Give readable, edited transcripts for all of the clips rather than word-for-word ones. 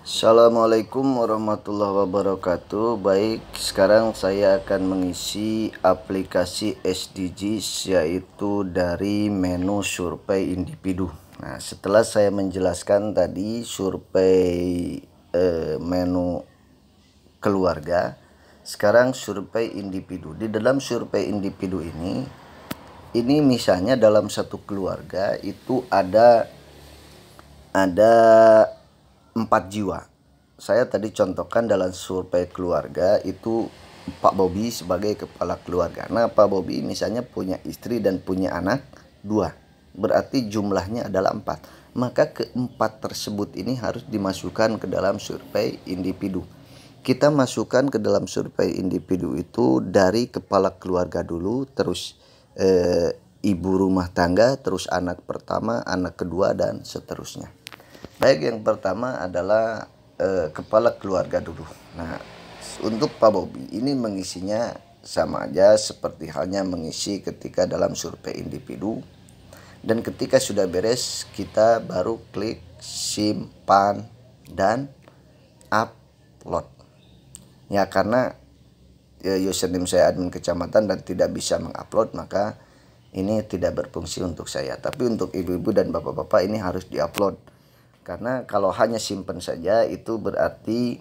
Assalamualaikum warahmatullahi wabarakatuh. Baik, sekarang saya akan mengisi aplikasi SDGs, yaitu dari menu survei individu. Nah, setelah saya menjelaskan tadi survei menu keluarga, sekarang survei individu. Di dalam survei individu ini misalnya dalam satu keluarga itu ada 4 jiwa. Saya tadi contohkan dalam survei keluarga itu Pak Bobi sebagai kepala keluarga. Nah, Pak Bobi misalnya punya istri dan punya anak 2, berarti jumlahnya adalah 4. Maka keempat tersebut ini harus dimasukkan ke dalam survei individu. Kita masukkan ke dalam survei individu itu dari kepala keluarga dulu, terus ibu rumah tangga, terus anak pertama, anak kedua, dan seterusnya. Baik, yang pertama adalah kepala keluarga dulu. Nah, untuk Pak Bobi ini mengisinya sama aja seperti halnya mengisi ketika dalam survei individu. Dan ketika sudah beres, kita baru klik simpan dan upload. Ya, karena username saya admin kecamatan dan tidak bisa mengupload, maka ini tidak berfungsi untuk saya. Tapi untuk ibu-ibu dan bapak-bapak ini harus diupload. Karena kalau hanya simpan saja itu berarti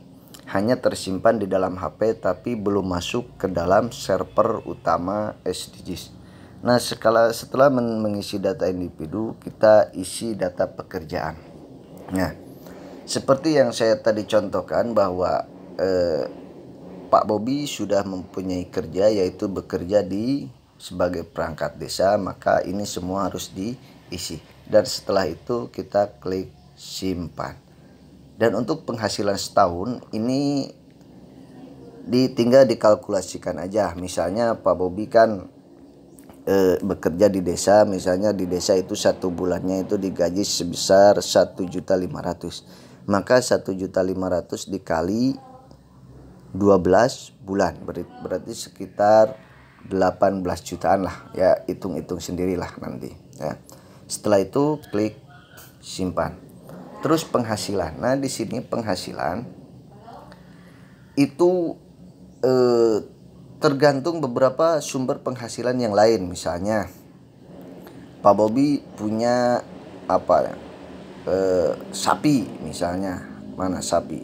hanya tersimpan di dalam HP tapi belum masuk ke dalam server utama SDGs. Nah, setelah mengisi data individu, kita isi data pekerjaan. Nah, seperti yang saya tadi contohkan bahwa Pak Bobi sudah mempunyai kerja, yaitu bekerja sebagai perangkat desa, maka ini semua harus diisi. Dan setelah itu kita klik simpan. Dan untuk penghasilan setahun ini tinggal dikalkulasikan aja. Misalnya Pak Bobi kan bekerja di desa, misalnya di desa itu 1 bulannya itu digaji sebesar 1.500.000. Maka 1.500.000 dikali 12 bulan berarti sekitar 18 jutaan lah ya, hitung-hitung sendirilah nanti ya. Setelah itu klik simpan. Terus penghasilan. Nah, di sini penghasilan itu tergantung beberapa sumber penghasilan yang lain. Misalnya Pak Bobi punya sapi misalnya. Mana sapi?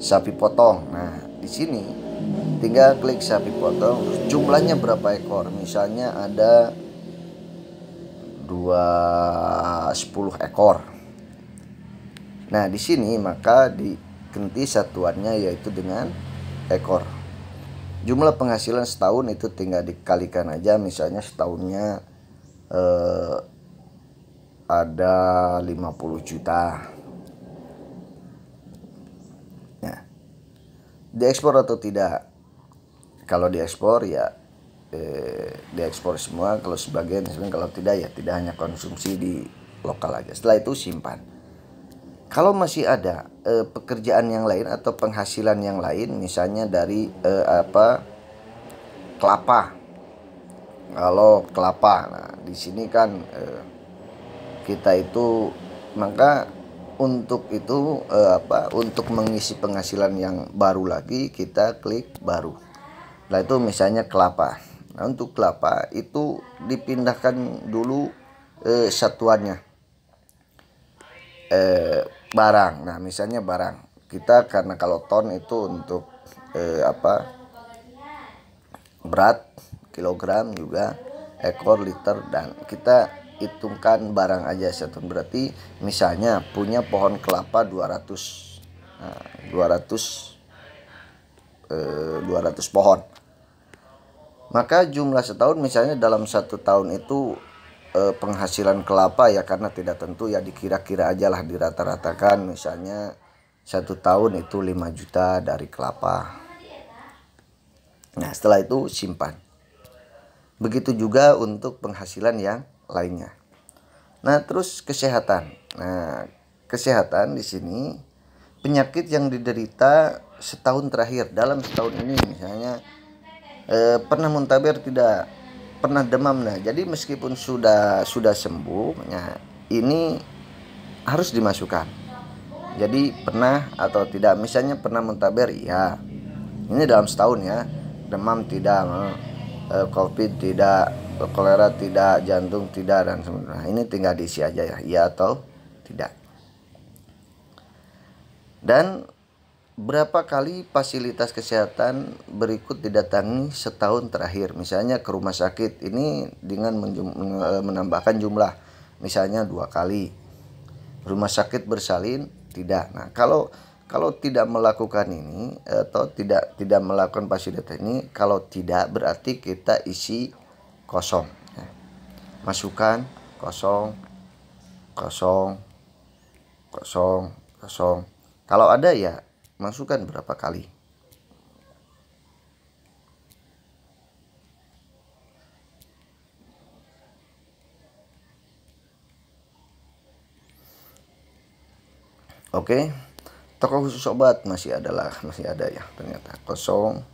Sapi potong. Nah, di sini tinggal klik sapi potong. Terus jumlahnya berapa ekor? Misalnya ada 10 ekor. Nah, di sini maka diganti satuannya yaitu dengan ekor. Jumlah penghasilan setahun itu tinggal dikalikan aja, misalnya setahunnya ada 50 juta. Nah, diekspor atau tidak? Kalau diekspor ya diekspor semua, kalau sebagian, kalau tidak ya tidak, hanya konsumsi di lokal aja. Setelah itu simpan. Kalau masih ada pekerjaan yang lain atau penghasilan yang lain, misalnya dari kelapa. Kalau kelapa, nah di sini kan kita itu maka untuk itu untuk mengisi penghasilan yang baru lagi kita klik baru. Nah, itu misalnya kelapa. Nah, untuk kelapa itu dipindahkan dulu satuannya. Barang. Nah, misalnya barang. Kita karena kalau ton itu untuk berat, kilogram juga, ekor, liter, dan kita hitungkan barang aja satu. Berarti misalnya punya pohon kelapa 200. Nah, 200 pohon. Maka jumlah setahun misalnya dalam 1 tahun itu penghasilan kelapa ya, karena tidak tentu ya, dikira-kira aja lah, dirata-ratakan misalnya 1 tahun itu 5 juta dari kelapa. Nah, setelah itu simpan. Begitu juga untuk penghasilan yang lainnya. Nah, terus kesehatan. Nah, kesehatan di sini penyakit yang diderita setahun terakhir. Dalam setahun ini misalnya pernah muntaber tidak, pernah demam. Nah, jadi meskipun sudah sembuh, nah ini harus dimasukkan. Jadi pernah atau tidak, misalnya pernah muntaber, iya. Ini dalam setahun ya. Demam tidak, COVID tidak, kolera tidak, jantung tidak, dan sebagainya. Nah, ini tinggal diisi aja ya, iya atau tidak. Dan berapa kali fasilitas kesehatan berikut didatangi setahun terakhir? Misalnya ke rumah sakit ini dengan menambahkan jumlah, misalnya 2 kali. Rumah sakit bersalin tidak. Nah, kalau tidak melakukan ini atau tidak melakukan fasilitas ini, kalau tidak berarti kita isi kosong ya. Masukkan kosong, kosong, kosong, kosong. Kalau ada ya masukkan berapa kali. Oke. Toko khusus obat masih ada ya ternyata. Kosong.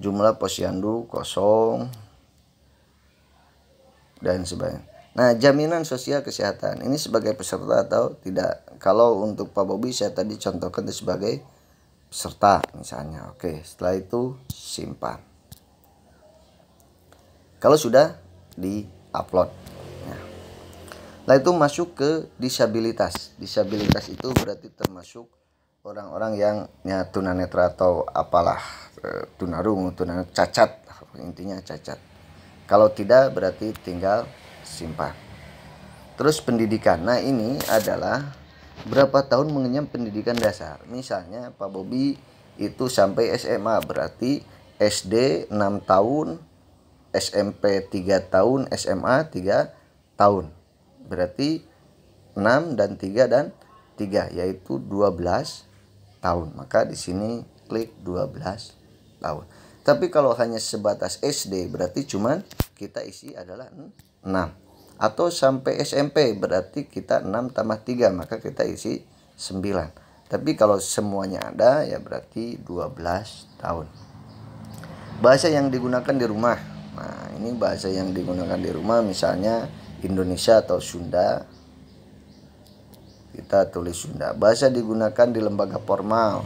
Jumlah posyandu kosong dan sebagainya. Nah, jaminan sosial kesehatan ini sebagai peserta atau tidak? Kalau untuk Pak Bobi saya tadi contohkan sebagai peserta misalnya. Oke, setelah itu simpan. Kalau sudah di-upload. Nah, itu masuk ke disabilitas. Disabilitas itu berarti termasuk orang-orang yang ya, tunanetra atau apalah, tunarungu, cacat, intinya cacat. Kalau tidak berarti tinggal simpan. Terus pendidikan. Nah, ini adalah berapa tahun mengenyam pendidikan dasar. Misalnya Pak Bobi itu sampai SMA, berarti SD 6 tahun, SMP 3 tahun, SMA 3 tahun. Berarti 6 dan 3 dan 3 yaitu 12 tahun. Maka di sini klik 12 tahun. Tapi kalau hanya sebatas SD berarti cuman kita isi adalah 6. Atau sampai SMP berarti kita 6 tambah 3 maka kita isi 9. Tapi kalau semuanya ada ya berarti 12 tahun. Bahasa yang digunakan di rumah. Nah, ini bahasa yang digunakan di rumah misalnya Indonesia atau Sunda, kita tulis Sunda. Bahasa digunakan di lembaga formal,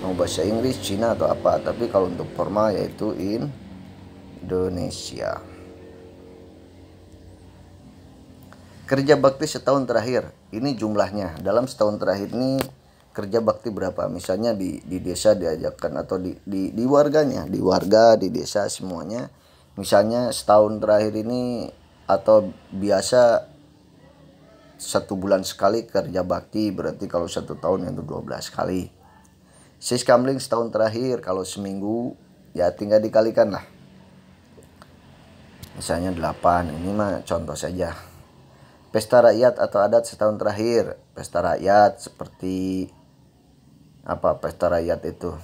mau bahasa Inggris, Cina atau apa, tapi kalau untuk formal yaitu Indonesia. Kerja bakti setahun terakhir, ini jumlahnya. Dalam setahun terakhir ini kerja bakti berapa? Misalnya di desa diajakkan atau di warganya, di warga, di desa semuanya. Misalnya setahun terakhir ini atau biasa 1 bulan sekali kerja bakti, berarti kalau 1 tahun itu 12 kali. Siskamling setahun terakhir, kalau seminggu ya tinggal dikalikan lah. Misalnya 8, ini mah contoh saja. Pesta rakyat atau adat setahun terakhir. Pesta rakyat seperti apa pesta rakyat itu?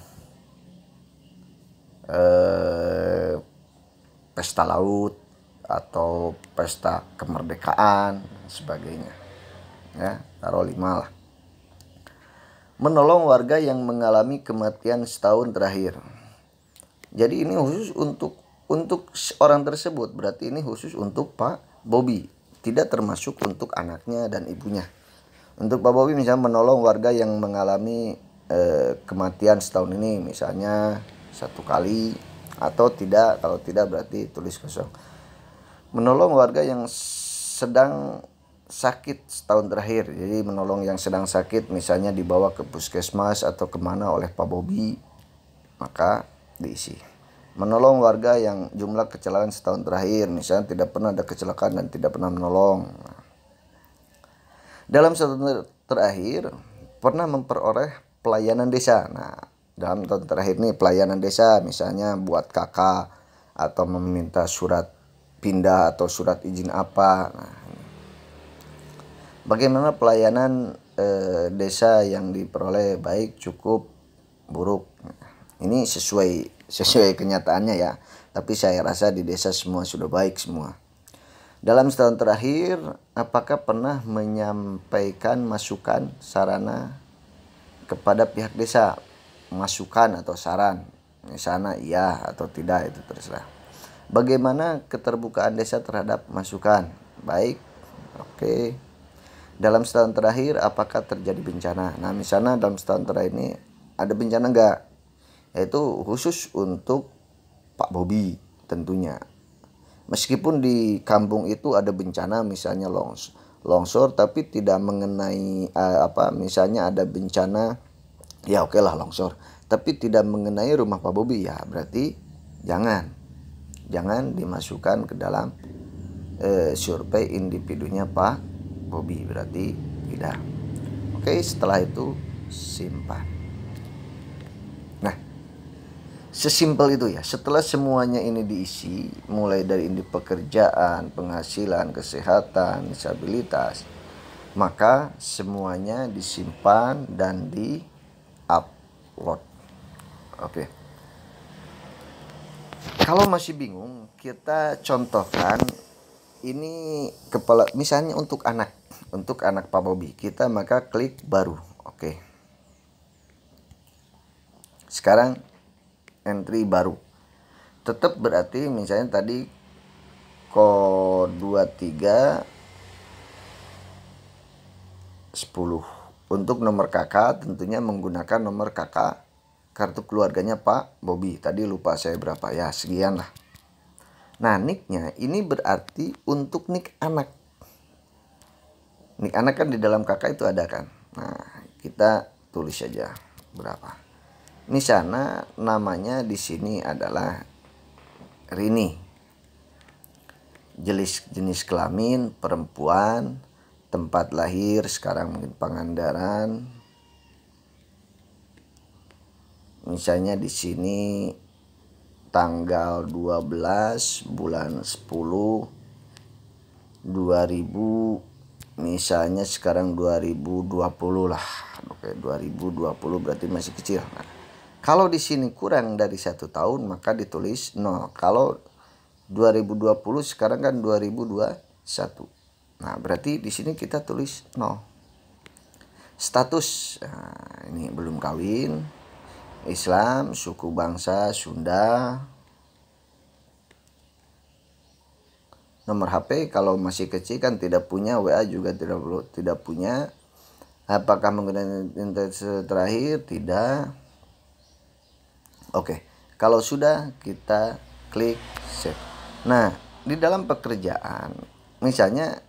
Pesta laut atau pesta kemerdekaan sebagainya ya, taruh 5 lah. Menolong warga yang mengalami kematian setahun terakhir. Jadi ini khusus untuk orang tersebut, berarti ini khusus untuk Pak Bobi, tidak termasuk untuk anaknya dan ibunya. Untuk Pak Bobi misalnya menolong warga yang mengalami kematian setahun ini misalnya 1 kali atau tidak. Kalau tidak berarti tulis kosong. Menolong warga yang sedang sakit setahun terakhir. Jadi menolong yang sedang sakit misalnya dibawa ke puskesmas atau kemana oleh Pak Bobi, maka diisi. Menolong warga yang jumlah kecelakaan setahun terakhir, misalnya tidak pernah ada kecelakaan dan tidak pernah menolong. Dalam setahun terakhir pernah memperoleh pelayanan desa. Nah, dalam tahun terakhir ini pelayanan desa misalnya buat kakak atau meminta surat pindah atau surat izin apa. Nah, bagaimana pelayanan desa yang diperoleh, baik, cukup, buruk. Ini sesuai kenyataannya ya. Tapi saya rasa di desa semua sudah baik semua. Dalam setahun terakhir, apakah pernah menyampaikan masukan sarana kepada pihak desa? Masukan atau saran, misalnya iya atau tidak, itu terserah. Bagaimana keterbukaan desa terhadap masukan? Baik, oke. Dalam setahun terakhir apakah terjadi bencana? Nah, misalnya dalam setahun terakhir ini ada bencana enggak? Yaitu khusus untuk Pak Bobi tentunya. Meskipun di kampung itu ada bencana misalnya longsor tapi tidak mengenai misalnya ada bencana, ya oke lah longsor, tapi tidak mengenai rumah Pak Bobi, ya berarti jangan dimasukkan ke dalam survei individunya Pak Bobi, berarti tidak. Oke, setelah itu simpan. Nah, sesimpel itu ya. Setelah semuanya ini diisi, mulai dari pekerjaan, penghasilan, kesehatan, disabilitas, maka semuanya disimpan dan di-upload. Oke. Kalau masih bingung, kita contohkan ini misalnya untuk anak Pak Bobi, kita maka klik baru. Oke. Sekarang entry baru. Tetap berarti misalnya tadi kode 23 10. Untuk nomor kakak tentunya menggunakan nomor kakak kartu keluarganya Pak Bobi. Tadi lupa saya berapa ya, sekian lah. Nah, nicknya ini berarti untuk nick anak. Nick anak kan di dalam kakak itu ada kan. Nah, kita tulis saja berapa. Misalnya namanya di sini adalah Rini. Jenis kelamin perempuan, tempat lahir sekarang mungkin Pangandaran. Misalnya di sini tanggal 12 bulan 10 2000, misalnya sekarang 2020 lah. Oke, 2020 berarti masih kecil. Nah, kalau di sini kurang dari 1 tahun maka ditulis 0. Kalau 2020 sekarang kan 2021. Nah, berarti di sini kita tulis 0. Status, nah, ini belum kawin, Islam, suku bangsa Sunda. Nomor HP kalau masih kecil kan tidak punya, WA juga tidak punya. Apakah menggunakan internet terakhir? Tidak. Oke, kalau sudah kita klik save. Nah, di dalam pekerjaan misalnya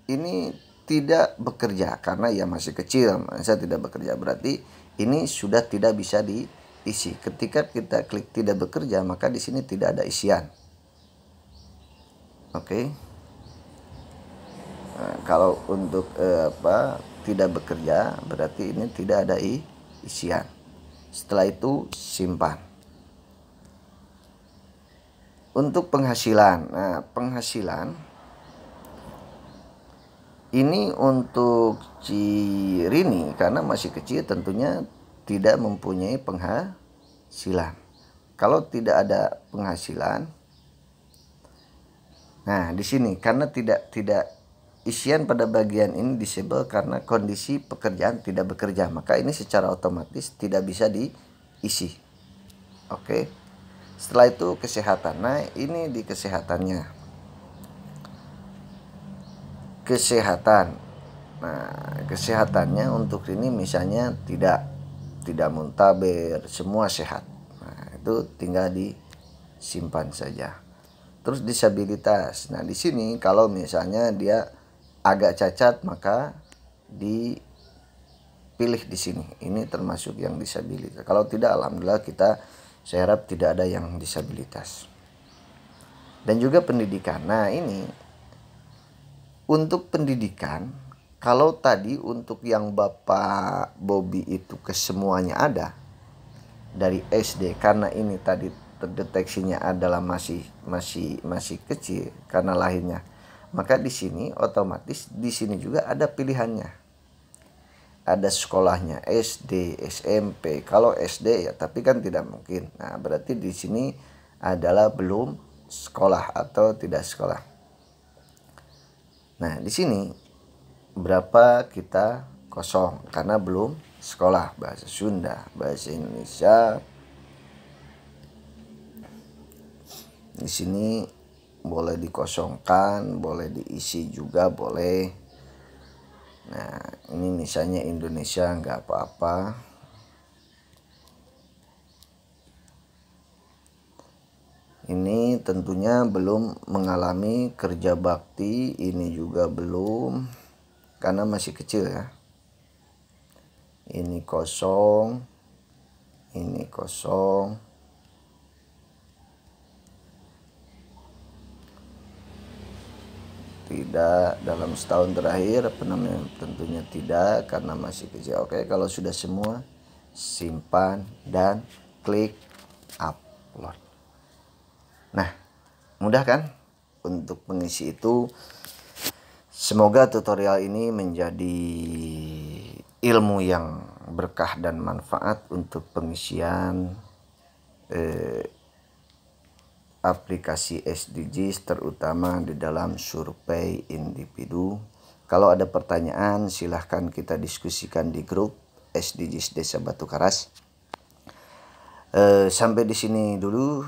ini tidak bekerja karena ya masih kecil, saya tidak bekerja, berarti ini sudah tidak bisa diisi. Ketika kita klik tidak bekerja maka di sini tidak ada isian. Oke. Nah, kalau untuk tidak bekerja berarti ini tidak ada isian. Setelah itu simpan. Untuk penghasilan, nah penghasilan ini untuk Cirini karena masih kecil tentunya tidak mempunyai penghasilan. Kalau tidak ada penghasilan, nah di sini karena tidak isian pada bagian ini disable karena kondisi pekerjaan tidak bekerja, maka ini secara otomatis tidak bisa diisi. Oke. Setelah itu kesehatan. Nah, ini di kesehatannya. Kesehatan. Nah, kesehatannya untuk ini misalnya tidak muntaber, semua sehat. Nah, itu tinggal disimpan saja. Terus disabilitas. Nah, di sini kalau misalnya dia agak cacat maka dipilih di sini. Ini termasuk yang disabilitas. Kalau tidak, alhamdulillah saya harap tidak ada yang disabilitas. Dan juga pendidikan. Nah, ini untuk pendidikan, kalau tadi untuk yang Bapak Bobi itu kesemuanya ada dari SD, karena ini tadi terdeteksinya adalah masih kecil karena lahirnya. Maka di sini otomatis di sini juga ada pilihannya. Ada sekolahnya SD, SMP. Kalau SD ya, tapi kan tidak mungkin. Nah, berarti di sini adalah belum sekolah atau tidak sekolah. Nah, di sini berapa kita kosong karena belum sekolah, bahasa Sunda, bahasa Indonesia. Di sini boleh dikosongkan, boleh diisi juga boleh. Nah, misalnya Indonesia nggak apa-apa. Ini tentunya belum mengalami kerja bakti, ini juga belum, karena masih kecil ya. Ini kosong, ini kosong. Tidak, dalam setahun terakhir apa namanya, tentunya tidak karena masih kecil. Oke, kalau sudah semua, simpan dan klik upload. Nah, mudah kan untuk mengisi itu. Semoga tutorial ini menjadi ilmu yang berkah dan manfaat untuk pengisian aplikasi SDGs, terutama di dalam survei individu. Kalau ada pertanyaan, silahkan kita diskusikan di grup SDGs Desa Batu Karas. Sampai di sini dulu.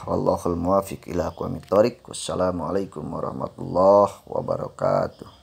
Wallahul muwaffiq ila aqwamit thoriq. Wassalamualaikum warahmatullahi wabarakatuh.